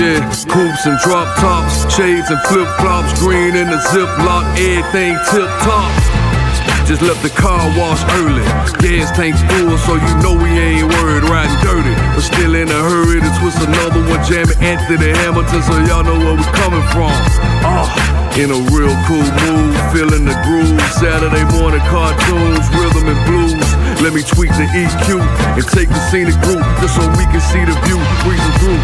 Yeah, coupes and drop tops, shades and flip flops, green in the ziplock, everything tip top. Just left the car wash early, gas tank's full, so you know we ain't worried, riding dirty, but still in a hurry to twist another one, jamming Anthony Hamilton, so y'all know where we coming from. In a real cool mood, feeling the groove. Saturday morning cartoons, rhythm and blues. Let me tweak the EQ and take the scenic route, just so we can see the view breezing through.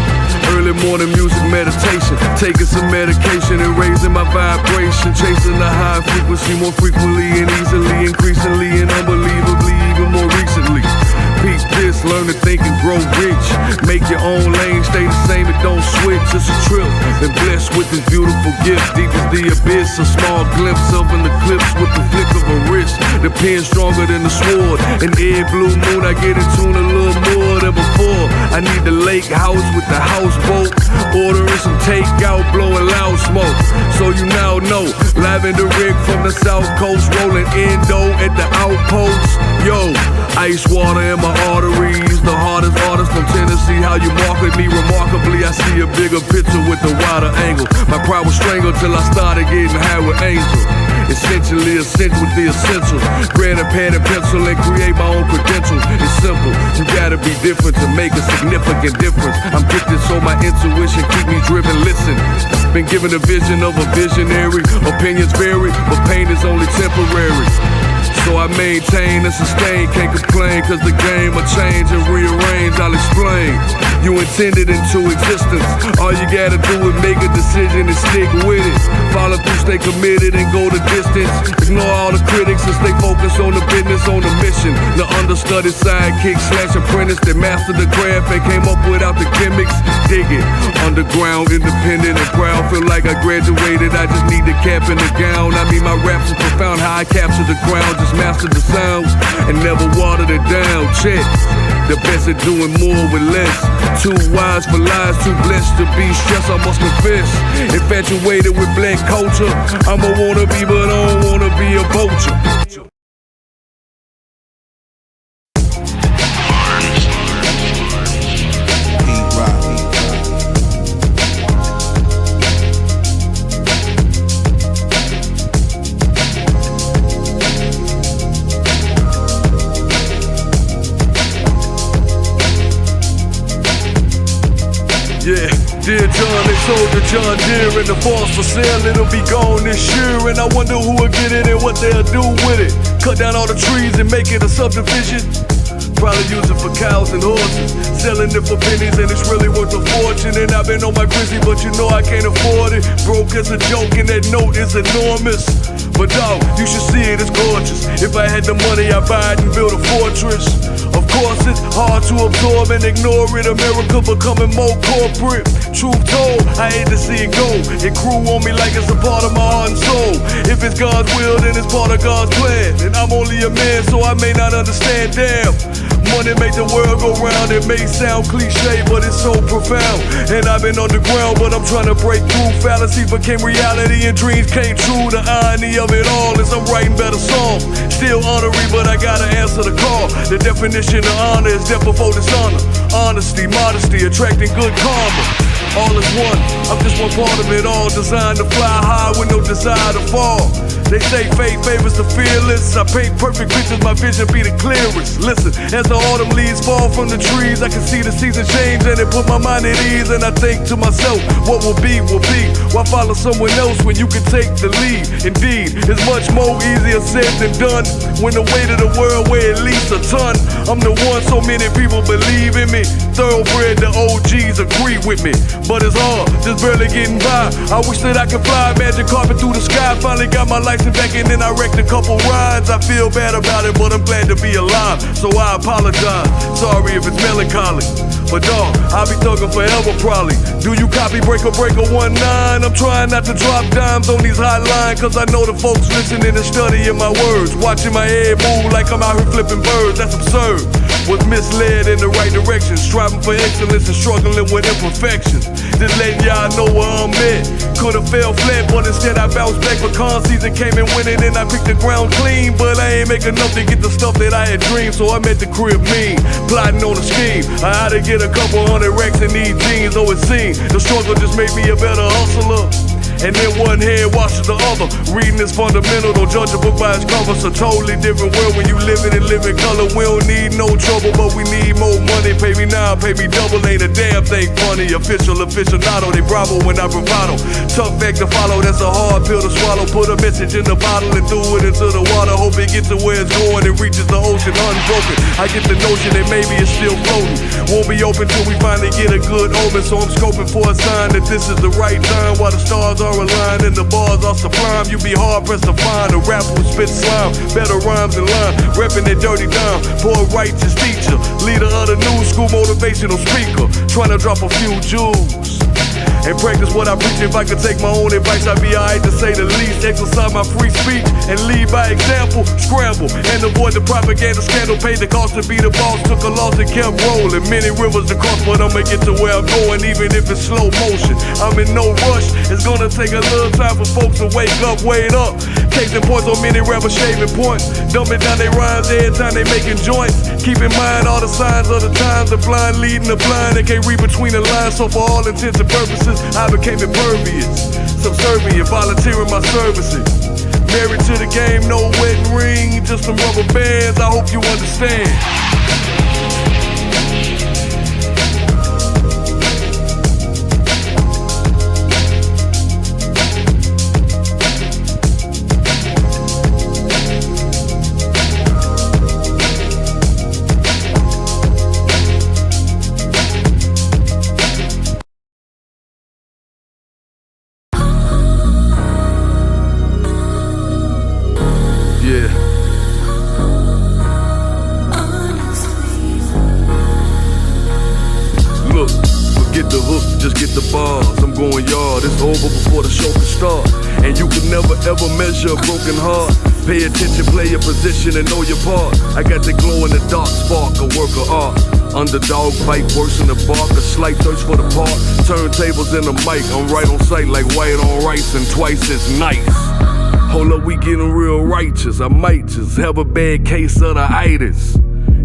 Early morning music meditation, taking some medication and raising my vibration, chasing the high frequency more frequently and easily, increasingly and unbelievably, even more recently. Peace this, learn to think and grow rich. Make your own lane, stay the same and don't switch. It's a trip, been blessed with this beautiful gift. Deep as the abyss, a small glimpse of an eclipse with the flick of a wrist. The pen stronger than the sword. An every blue moon, I get in tune a little more than before. I need the lake house with the houseboat. Ordering some takeout, blowing loud smoke. So you now know, lavender rig from the south coast, rolling endo at the outpost. Yo, ice water in my arteries, the hardest artist from Tennessee. How you market me remarkably, I see a bigger picture with a wider angle. My pride was strangled till I started getting high with Angel. Essentially essential with the essentials. Grab a pen and pencil and create my own credentials. It's simple, you gotta be different to make a significant difference. I'm gifted so my intuition keep me driven. Listen, been given a vision of a visionary. Opinions vary, but pain is only temporary. So I maintain and sustain, can't complain, cause the game will change and rearrange, I'll explain. You intended into existence, all you gotta do is make a decision and stick with it. Follow through, stay committed and go the distance. Ignore all the critics and stay focused on the business, on the mission. The understudied sidekick / apprentice that mastered the craft and came up without the gimmicks. Dig it, underground, independent and proud. Feel like I graduated, I just need the cap and the gown. I mean my raps are profound, how I capture the ground. Just master the sounds and never watered it down. Check. The best at doing more with less. Too wise for lies, too blessed to be stressed, I must confess. Infatuated with black culture, I'm a wannabe but I don't wanna be a vulture. Yeah, dear John, they sold the John Deere in the falls for sale. It'll be gone this year, and I wonder who will get it and what they'll do with it. Cut down all the trees and make it a subdivision. Probably use it for cows and horses, selling it for pennies and it's really worth a fortune. And I've been on my grizzly, but you know I can't afford it. Broke as a joke and that note is enormous. But dog, you should see it, it's gorgeous. If I had the money, I'd buy it and build a fortress. Of course it's hard to absorb and ignore it. America becoming more corporate. Truth told, I hate to see it go. It grew on me like it's a part of my heart and soul. If it's God's will, then it's part of God's plan. And I'm only a man, so I may not understand. Damn, money make the world go round. It may sound cliche, but it's so profound. And I've been underground, but I'm trying to break through. Fallacy became reality and dreams came true. The irony of it all is I'm writing better songs. Still honorary, but I gotta answer the call. The definition of honor is death before dishonor. Honesty, modesty, attracting good karma. All is one, I'm just one part of it all. Designed to fly high with no desire to fall. They say fate favors the fearless. I paint perfect pictures, my vision be the clearest. Listen, as the autumn leaves fall from the trees, I can see the seasons change and it put my mind at ease. And I think to myself, what will be, will be. Why follow someone else when you can take the lead? Indeed, it's much more easier said than done. When the weight of the world weigh at least a ton. I'm the one so many people believe in me. Thoroughbred, the OGs agree with me. But it's hard, just barely getting by. I wish that I could fly, magic carpet through the sky. Finally got my license back and then I wrecked a couple rides. I feel bad about it, but I'm glad to be alive. So I apologize, sorry if it's melancholy. But dawg, I'll be thugging forever probably. Do you copy breaker 19? I'm trying not to drop dimes on these hotlines, cause I know the folks listening and studying my words. Watching my head move like I'm out here flipping birds, that's absurd. Was misled in the right direction, striving for excellence and struggling with imperfections. Just letting y'all know where I'm at. Could've fell flat, but instead I bounced back. Pecan season came in winning and I picked the ground clean. But I ain't make enough to get the stuff that I had dreamed, so I'm at the crib mean, plotting on a scheme. I had to get a couple hundred racks in these jeans. Oh, it seemed the struggle just made me a better hustler. And then one head washes the other. Reading is fundamental, don't judge a book by its cover. It's a totally different world when you live in and live in color. We don't need no trouble, but we need more money. Pay me now, pay me double, ain't a damn thing funny. Official aficionado, they bravo when I bravado. Tough fact to follow, that's a hard pill to swallow. Put a message in the bottle and threw it into the water. Hope it gets to where it's going and reaches the ocean unbroken. I get the notion that maybe it's still floating. Won't be open till we finally get a good omen. So I'm scoping for a sign that this is the right time. While the stars are aligned and the bars are sublime, you be hard pressed to find a rapper who spit slime, better rhymes in line, reppin' that dirty dime. Poor righteous teacher, leader of the new school, motivational speaker, trying to drop a few jewels and practice what I preach. If I could take my own advice, I'd be alright to say the least. Exercise my free speech and lead by example. Scramble and avoid the propaganda scandal. Paid the cost to be the boss, took a loss and kept rolling. Many rivers to cross, but I'ma get to where I'm going, even if it's slow motion. I'm in no rush. It's gonna take a little time for folks to wake up, wait up. Case in points on many rappers shaving points. Dumbing down their rhymes every time they making joints. Keep in mind all the signs of the times. The blind leading the blind. They can't read between the lines. So for all intents and purposes, I became impervious, subservient, volunteering my services. Married to the game, no wedding ring, just some rubber bands. I hope you understand. Look, forget the hook, just get the bars. I'm going yard, it's over before the show can start. And you can never ever measure a broken heart. Pay attention, play your position and know your part. I got the glow in the dark spark, a work of art. Underdog fight worse than the bark, a slight thirst for the part. Turntables in the mic, I'm right on sight like white on rice and twice as nice. Hold up, we getting real righteous. I might just have a bad case of the itis.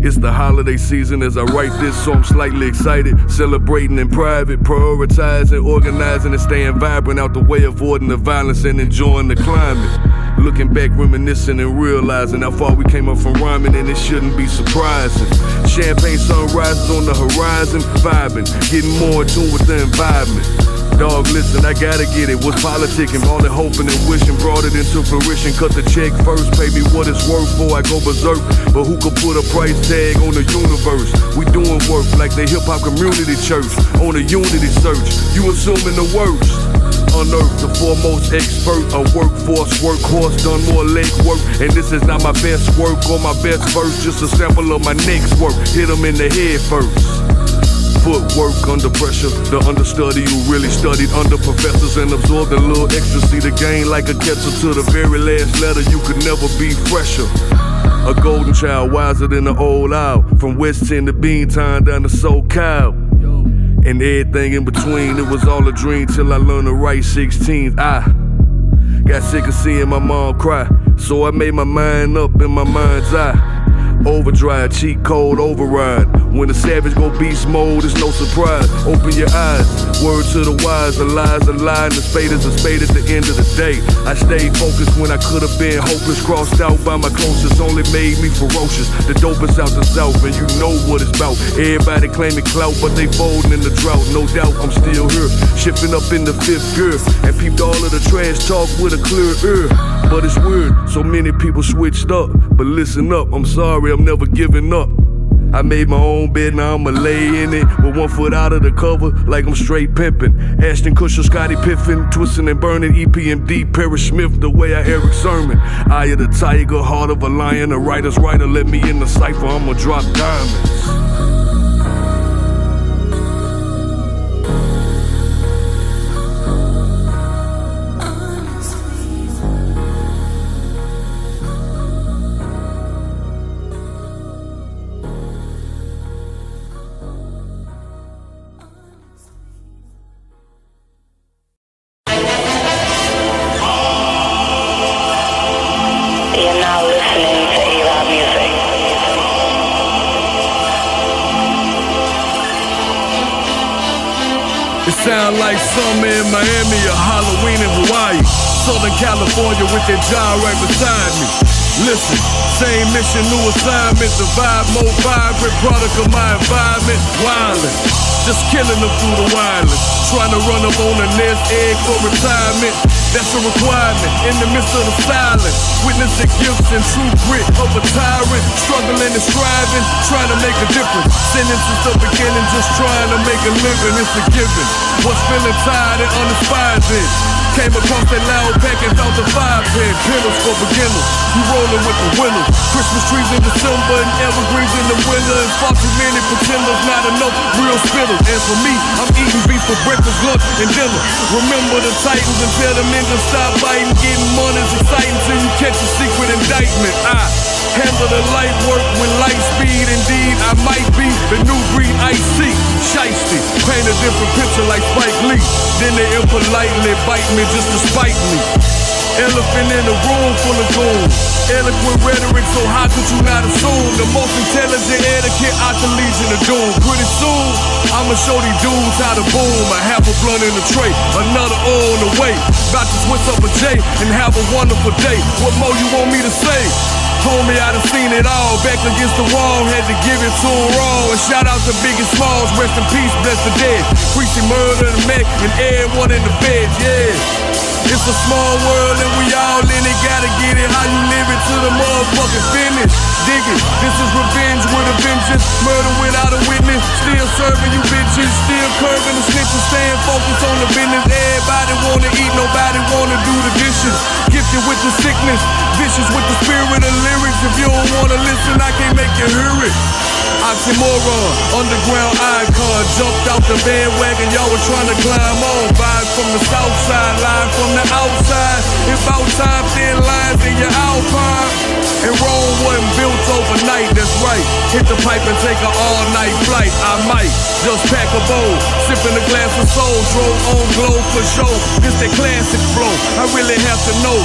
It's the holiday season as I write this, so I'm slightly excited. Celebrating in private, prioritizing, organizing and staying vibrant out the way, avoiding the violence and enjoying the climate. Looking back, reminiscing and realizing how far we came up from rhyming, and it shouldn't be surprising. Champagne sunrises on the horizon, vibing, getting more in tune with the environment. Dog, listen, I gotta get it. Was politicking, all that hoping and wishing, brought it into fruition. Cut the check first, pay me what it's worth before I go berserk. But who could put a price tag on the universe? We doing work like the hip-hop community church on a unity search. You assuming the worst. Unearth the foremost expert, a workforce, workhorse, done more leg work. And this is not my best work or my best verse, just a sample of my next work. Hit them in the head first. Footwork under pressure, the understudy who really studied under professors and absorbed a little ecstasy to gain like a kettle to the very last letter. You could never be fresher. A golden child wiser than the old owl, from West 10 to Beantown down to SoCal. And everything in between, it was all a dream till I learned to write 16s. I got sick of seeing my mom cry, so I made my mind up in my mind's eye. Overdrive, cheat code, override. When the savage go beast mode, it's no surprise. Open your eyes, word to the wise. A lie's a lie and a spade is a spade at the end of the day. I stayed focused when I could have been hopeless. Crossed out by my closest, only made me ferocious. The dopest out the south, and you know what it's about. Everybody claiming clout, but they folding in the drought. No doubt I'm still here, shifting up in the fifth gear. And peeped all of the trash talk with a clear ear. But it's weird, so many people switched up. But listen up, I'm sorry, I'm never giving up. I made my own bed, now I'ma lay in it with one foot out of the cover, like I'm straight pimping. Ashton Kutcher, Scottie Pippen, twisting and burning, EPMD, Parrish Smith, the way I Eric Sermon. Eye of the tiger, heart of a lion, a writer's writer, let me in the cipher, I'ma drop diamonds. It sound like summer in Miami or Halloween in Hawaii. Southern California with that jar right beside me. Listen, same mission, new assignment. The vibe more vibrant, product of my environment. Wildin', just killing them through the wireless. Trying to run up on the nest egg for retirement. That's a requirement in the midst of the silence. Witness the gifts and true grit of a tyrant. Struggling and striving, trying to make a difference. Sentences the beginning, just trying to make a living. It's a given. Was feeling tired and uninspired then. Came across that loud pack and found the 5-pin. Pillars for beginners, you rolling with the winners. Christmas trees in December and evergreens in the winter. And far too many pretenders, not enough real spitters. And for me, I'm eating beef for breakfast, lunch, and dinner. Remember the Titans and tell them niggas stop fighting. Getting money's exciting till you catch a secret indictment. I handle the light work with light speed. Indeed, I might be the new breed Ice-T. Shiesty, paint a different picture like Spike Lee. Then they impolitely bite me just to spite me. Elephant in a room full of goons. Eloquent rhetoric, so how could you not assume the most intelligent etiquette out the Legion of Doom? Pretty soon, I'ma show these dudes how to boom. I have a blunt in the tray, another on the way. About to switch up a J and have a wonderful day. What more you want me to say? Homie, I done seen it all. Back against the wall, had to give it to him raw. And shout out to Big and Smalls, rest in peace, bless the dead. Preaching murder, the Mac, and everyone in the bed, yeah. It's a small world and we all in it. Gotta get it how you live it to the motherfucking finish. Dig it, this is revenge with a vengeance. Murder without a witness. Still serving you bitches. Still curving the snitches. Staying focused on the business. Everybody wanna eat, nobody wanna do the dishes. Gifted with the sickness, vicious with the spirit of lyrics. If you don't wanna listen, I can't make you hear it. Oxymoron, underground icon. Jumped out the bandwagon, y'all was trying to climb on. Vibes from the south side, live from the outside. It's about time, thin lines in your Alpine. And Rome wasn't built overnight, that's right. Hit the pipe and take an all-night flight. I might just pack a bowl, sipping a glass of soul. Drove on glow for show, this that classic flow. I really have to know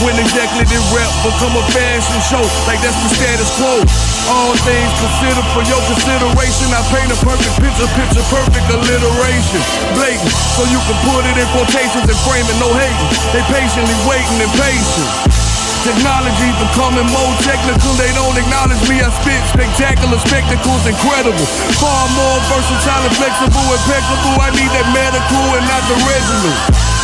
when exactly did rap become a fashion show. Like that's the status quo. All things considered for your consideration. I paint a perfect picture perfect alliteration. Blatant, so you can put it in quotations and frame it, no hating. They patiently waiting and patient. Technology becoming more technical, they don't acknowledge me. I spit spectacular spectacles, incredible. Far more versatile and flexible, impeccable. I need that medical and not the regimen.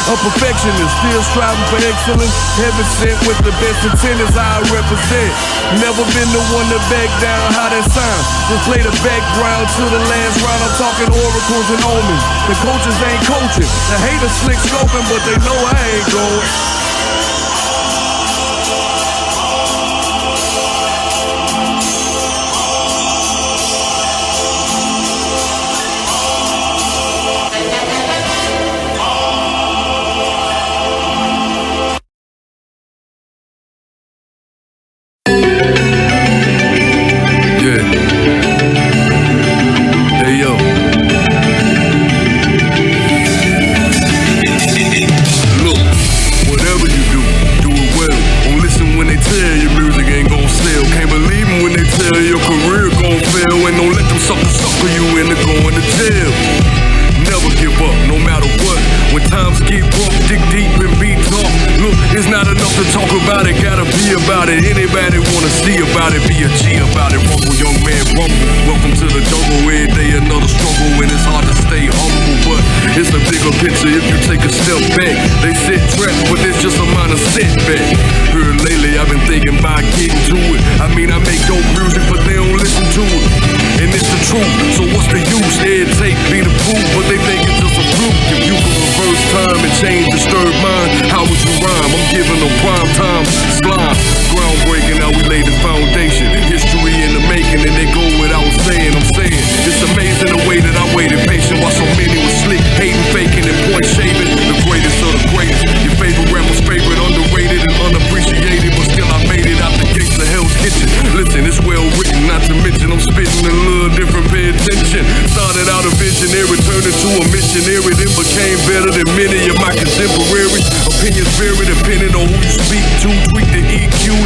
A perfectionist, still striving for excellence. Heaven sent with the best intent is how I represent. Never been the one to back down, how that sound. Just play the background to the last round. I'm talking oracles and omens. The coaches ain't coaching. The haters slick scoping, but they know I ain't going.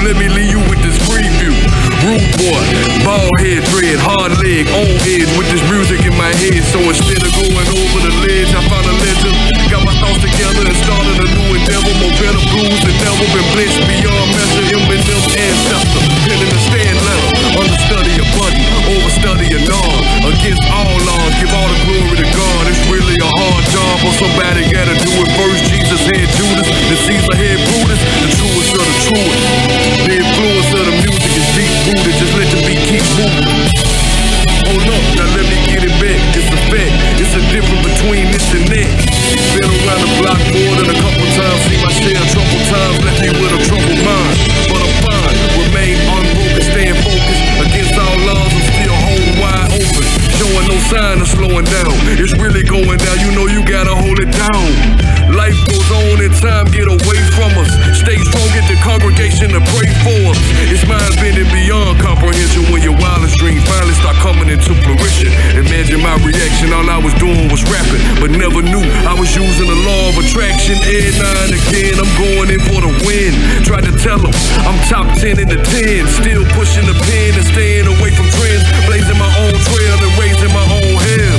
Let me leave you with this preview. Rude boy, bald head, dread, hard leg. leg, on edge with this music in my head. So instead of going over the ledge, I found a legend. Got my thoughts together and started a new endeavor. More better blues than never been blitzed beyond measure. Eminem ancestor, pen in the stand letter. Understudy a button, overstudy a norm. Against all laws, give all the glory to God. It's really a hard job, but somebody gotta do it first. Jesus had Judas, and Caesar had Brutus. The truest of the truest. The influence of the music is deep rooted. Just let the beat keep moving. Hold up, now let me get it back. It's a fact, it's a difference between this and that. Been around the block more than a couple times. See my share of troubled times, left me with a troubled mind. But I'm fine, remain unbroken, staying focused. Against all laws, I'm still holding wide open. Showing no sign of slowing down. It's really going down, you know you gotta hold it down. Life goes on and time get away from us. Stay strong, get the congregation to pray for us. It's mind bending beyond comprehension when your wildest dreams finally start coming into fruition. Imagine my reaction, all I was doing was rapping, but never knew I was using the law of attraction. And now and again, I'm going in for the win. Tried to tell them I'm top 10 in the 10. Still pushing the pen and staying away from trends. Blazing my own trail and raising my own hell.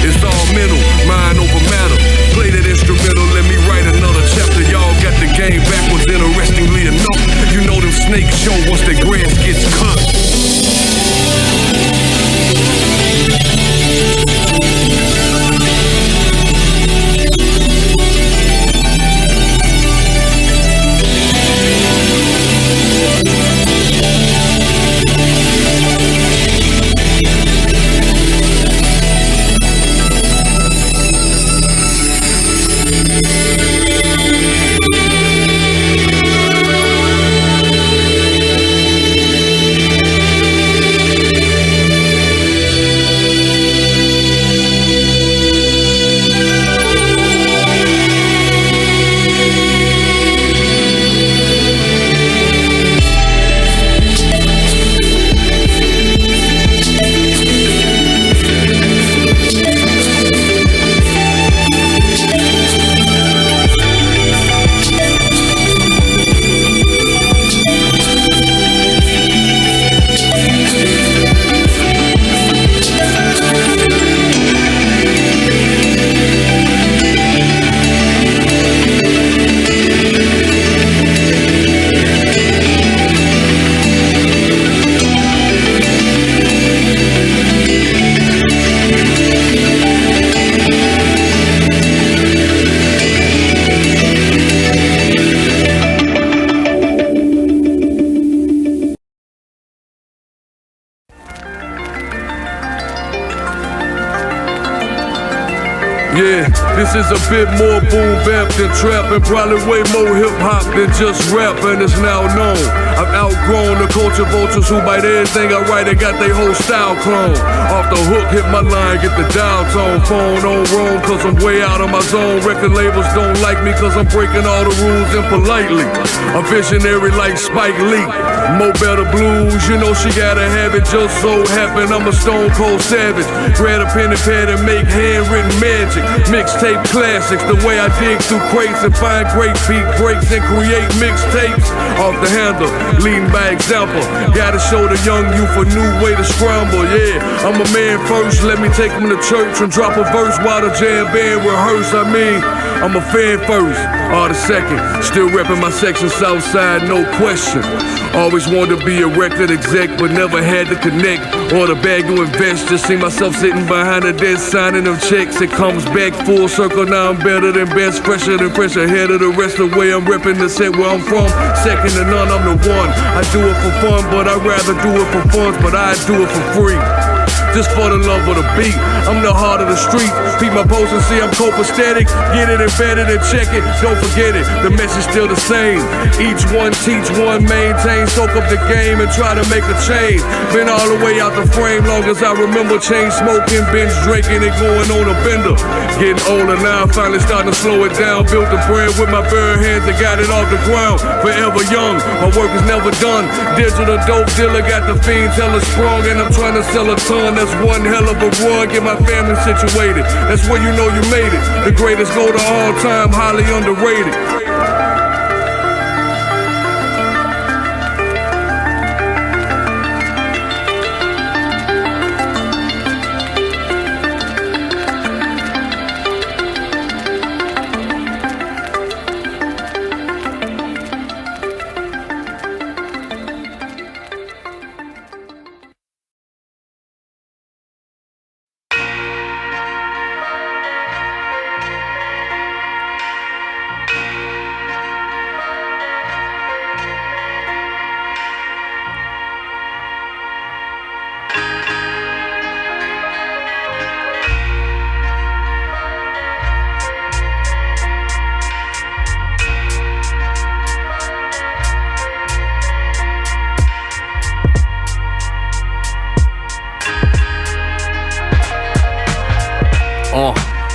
It's all mental, mind over matter. Play that instrumental, let me write another chapter. Y'all got the game backwards, interestingly enough. You know them snakes show once the grass gets cut. Yeah, this is a bit more boom bap than trap, and probably way more hip hop than just rap, and it's now known. I've outgrown the culture vultures who bite everything I write and got their whole style clone. Off the hook, hit my line, get the dial tone. Phone on roam, cause I'm way out of my zone. Record labels don't like me cause I'm breaking all the rules impolitely. A visionary like Spike Lee. Mo better blues, you know she gotta have it. Just so happen I'm a stone cold savage. Grab a pen and pad and make handwritten magic. Mixtape classics, the way I dig through crates and find great beat breaks and create mixtapes. Off the handle, leading by example. Gotta show the young youth a new way to scramble. Yeah, I'm a man first, let me take him to church and drop a verse while the jam band rehearse. I mean, I'm a fan first, artist second. Still repping my section, Southside, no question. Always wanted to be a record exec, but never had to connect or the bag to invest. Just see myself sitting behind a desk signing them checks. It comes back full circle, now I'm better than best. Fresher than fresh, ahead of the rest. The way I'm repping the set where I'm from, second to none, I'm the one. I do it for fun, but I'd rather do it for funds, but I do it for free. Just for the love of the beat, I'm the heart of the street. Peep my post and see I'm copacetic. Get it embedded and check it, don't forget it. The message still the same. Each one teach one, maintain, soak up the game and try to make a change. Been all the way out the frame, long as I remember. Chain smoking, binge drinking and going on a bender. Getting older now, finally starting to slow it down. Built the brand with my bare hands and got it off the ground. Forever young, my work is never done. Digital dope dealer, got the fiends hella strong, and I'm trying to sell a ton. That's one hell of a run, get my family situated. That's when you know you made it. The greatest go to all time, highly underrated.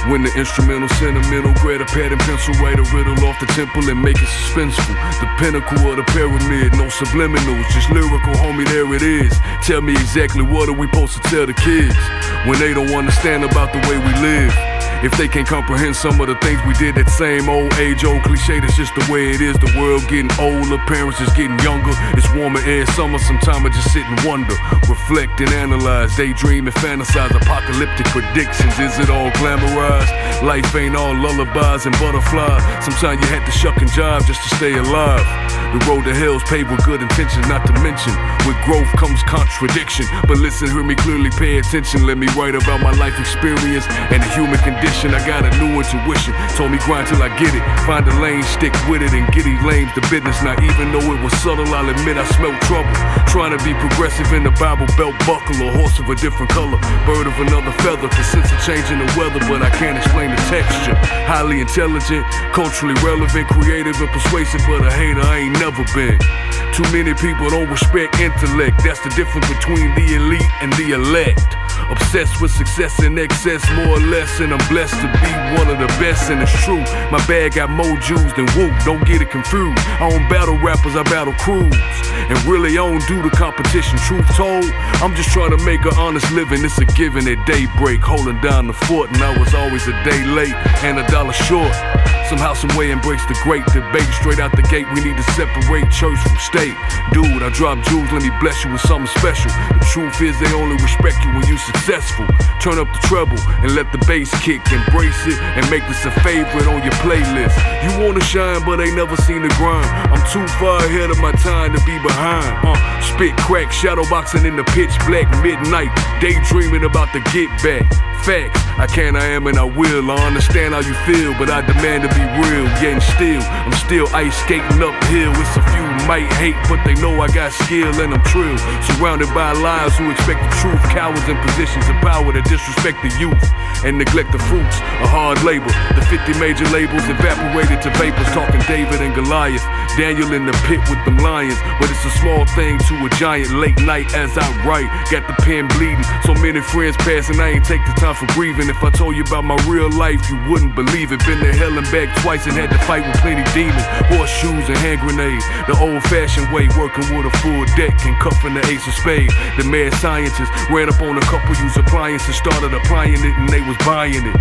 When the instrumental, sentimental, grab a pad and pencil, write a riddle off the temple and make it suspenseful. The pinnacle of the pyramid, no subliminals, just lyrical, homie, there it is. Tell me exactly what are we supposed to tell the kids when they don't understand about the way we live. If they can't comprehend some of the things we did, that same old age-old cliche, that's just the way it is. The world getting older, parents is getting younger. It's warmer air summer, sometimes I just sit and wonder, reflect and analyze, daydream and fantasize, apocalyptic predictions. Is it all glamorized? Life ain't all lullabies and butterflies. Sometimes you had to shuck and jive just to stay alive. The road to hell's paved with good intentions, not to mention with growth comes contradiction. But listen, hear me clearly, pay attention. Let me write about my life experience and the human condition. I got a new intuition, told me grind till I get it. Find a lane, stick with it, and get lames the business. Now even though it was subtle, I'll admit I smelled trouble. Trying to be progressive in the Bible belt buckle, a horse of a different color, bird of another feather. Can sense a change in the weather, but I can't explain the texture. Highly intelligent, culturally relevant, creative and persuasive, but a hater I ain't never been. Too many people don't respect intellect. That's the difference between the elite and the elect. Obsessed with success in excess, more or less, and I'm blessed to be one of the best, and it's true. My bag got more Jews than Woo, don't get it confused. I don't battle rappers, I battle crews. And really, I don't do the competition, truth told. I'm just trying to make an honest living, it's a given at daybreak. Holding down the fort, and I was always a day late and $1 short. Somehow, someway embrace the great debate. Straight out the gate, we need to separate church from state. Dude, I drop jewels, let me bless you with something special. The truth is they only respect you when you successful. Turn up the treble and let the bass kick. Embrace it and make this a favorite on your playlist. You wanna shine, but ain't never seen the grind. I'm too far ahead of my time to be behind. Spit crack, shadow boxing in the pitch black midnight. Daydreaming about the get back. Facts, I can, I am, and I will. I understand how you feel, but I demand to be real. Yet and still, I'm still ice skating uphill. It's a few might hate, but they know I got skill and I'm trill. Surrounded by liars who expect the truth. Cowards in positions of power that disrespect the youth and neglect the fruits of hard labor. The 50 major labels evaporated to vapors. Talking David and Goliath, Daniel in the pit with them lions. But it's a small thing to a giant. Late night as I write, got the pen bleeding. So many friends passing, I ain't take the time for grieving. If I told you about my real life, you wouldn't believe it. Been to hell and back twice and had to fight with plenty demons. Horseshoes and hand grenades, the old-fashioned way, working with a full deck and cuffing the ace of spades. The mad scientists ran up on a couple used appliances, started applying it and they was buying it.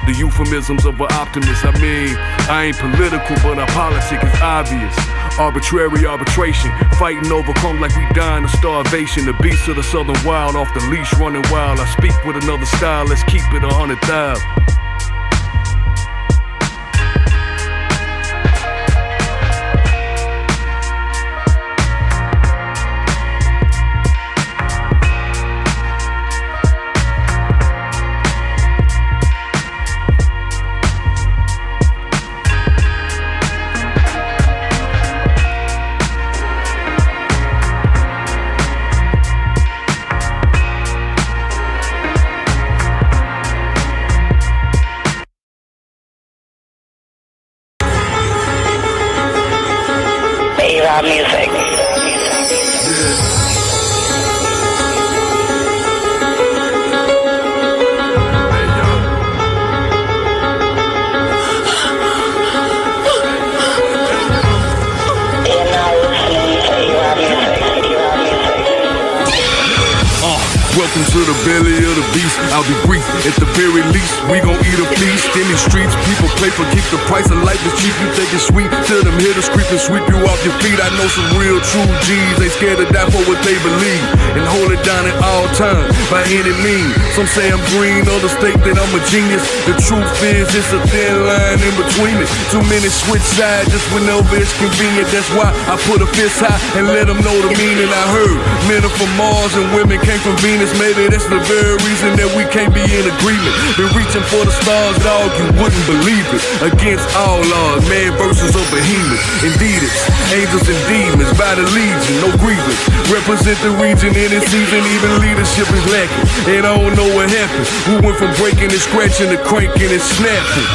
The euphemisms of an optimist. I mean, I ain't political, but our politic is obvious. Arbitrary arbitration, fighting overcome like we dying of starvation. The beasts of the southern wild, off the leash running wild. I speak with another style, let's keep it 100,000. Music. Welcome to the belly of the beast. I'll be brief. At the very least, we gon' eat a feast. In these streets, people play for keep the price of life is cheap. You think it's sweet till them hitters creep and sweep you off your feet. I know some real true G's. They scared to die for what they believe and hold it down at all times by any means. Some say I'm green, others think that I'm a genius. The truth is, it's a thin line in between it. Too many switch sides just whenever it's convenient. That's why I put a fist high and let them know the meaning. I heard men are from Mars and women came from Venus. Maybe that's the very reason that we can't be in agreement. Been reaching for the stars, dog, you wouldn't believe it. Against all odds, man versus a behemoth. Indeed it's angels and demons by the legion, no grievance. Represent the region in this season, even leadership is lacking. And I don't know what happened. We went from breaking and scratching to cranking and snapping.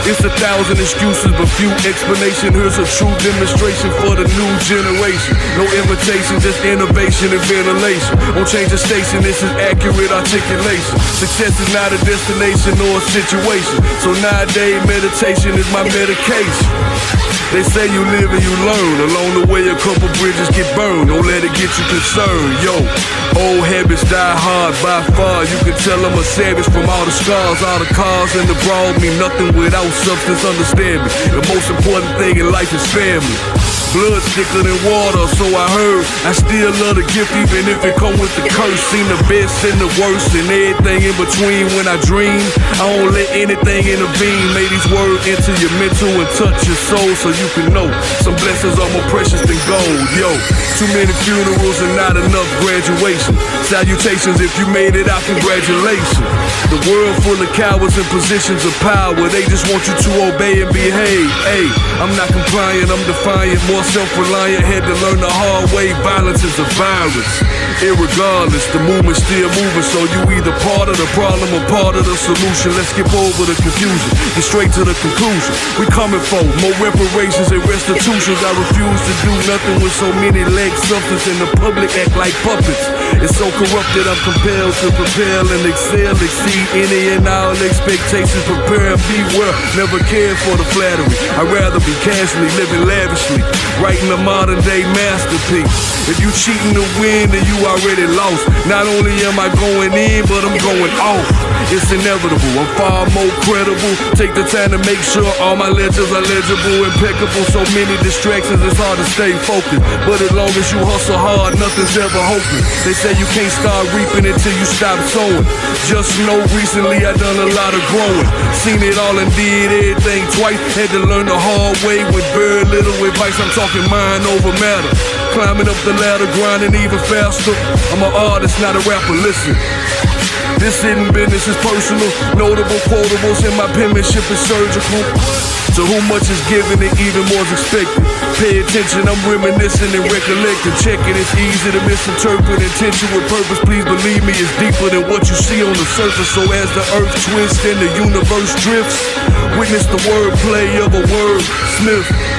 It's 1,000 excuses, but few explanation. Here's a true demonstration for the new generation. No imitation, just innovation and ventilation. Won't change the station, this is accurate accurate articulation. Success is not a destination or a situation. So nowadays meditation is my medication. They say you live and you learn. Along the way a couple bridges get burned. Don't let it get you concerned. Yo, old habits die hard by far. You can tell I'm a savage from all the scars. All the cars and the broad mean nothing without substance. Understand me. The most important thing in life is family. Blood thicker than water, so I heard. I still love the gift even if it come with the curse. Seen the best and the worst and everything in between. When I dream, I don't let anything intervene. May these words enter your mental and touch your soul, so you can know some blessings are more precious than gold. Yo, too many funerals and not enough graduation. Salutations if you made it out, congratulations. The world full of cowards in positions of power. They just want you to obey and behave. Hey, I'm not compliant, I'm defiant. More self-reliant, had to learn the hard way. Violence is a virus. Irregardless, the movement's still moving. So you either part of the problem or part of the solution. Let's skip over the confusion, get straight to the conclusion. We coming for more reparations and restitutions. I refuse to do nothing with so many legs substance and the public act like puppets. It's so corrupted I'm compelled to propel and excel, exceed any and all expectations. Prepare and beware, never cared for the flattery. I'd rather be casually living lavishly, writing a modern day masterpiece. If you cheating to win, then you already lost. Not only am I going in, but I'm going off. It's inevitable, I'm far more credible. Take the time to make sure all my legends are legible, impeccable. So many distractions, it's hard to stay focused. But as long as you hustle hard, nothing's ever hopeless. They say you can't start reaping until you stop sowing. Just know recently I done a lot of growing. Seen it all and did everything twice. Had to learn the hard way with very little advice. I'm talking mind over matter. Climbing up the ladder, grinding even faster. I'm an artist, not a rapper, listen. This hidden business is personal. Notable quotables in my penmanship is surgical. To whom much is given and even more is expected. Pay attention, I'm reminiscing and recollecting. Checking, it's easy to misinterpret. Intention with purpose, please believe me, it's deeper than what you see on the surface. So as the earth twists and the universe drifts, witness the wordplay of a wordsmith.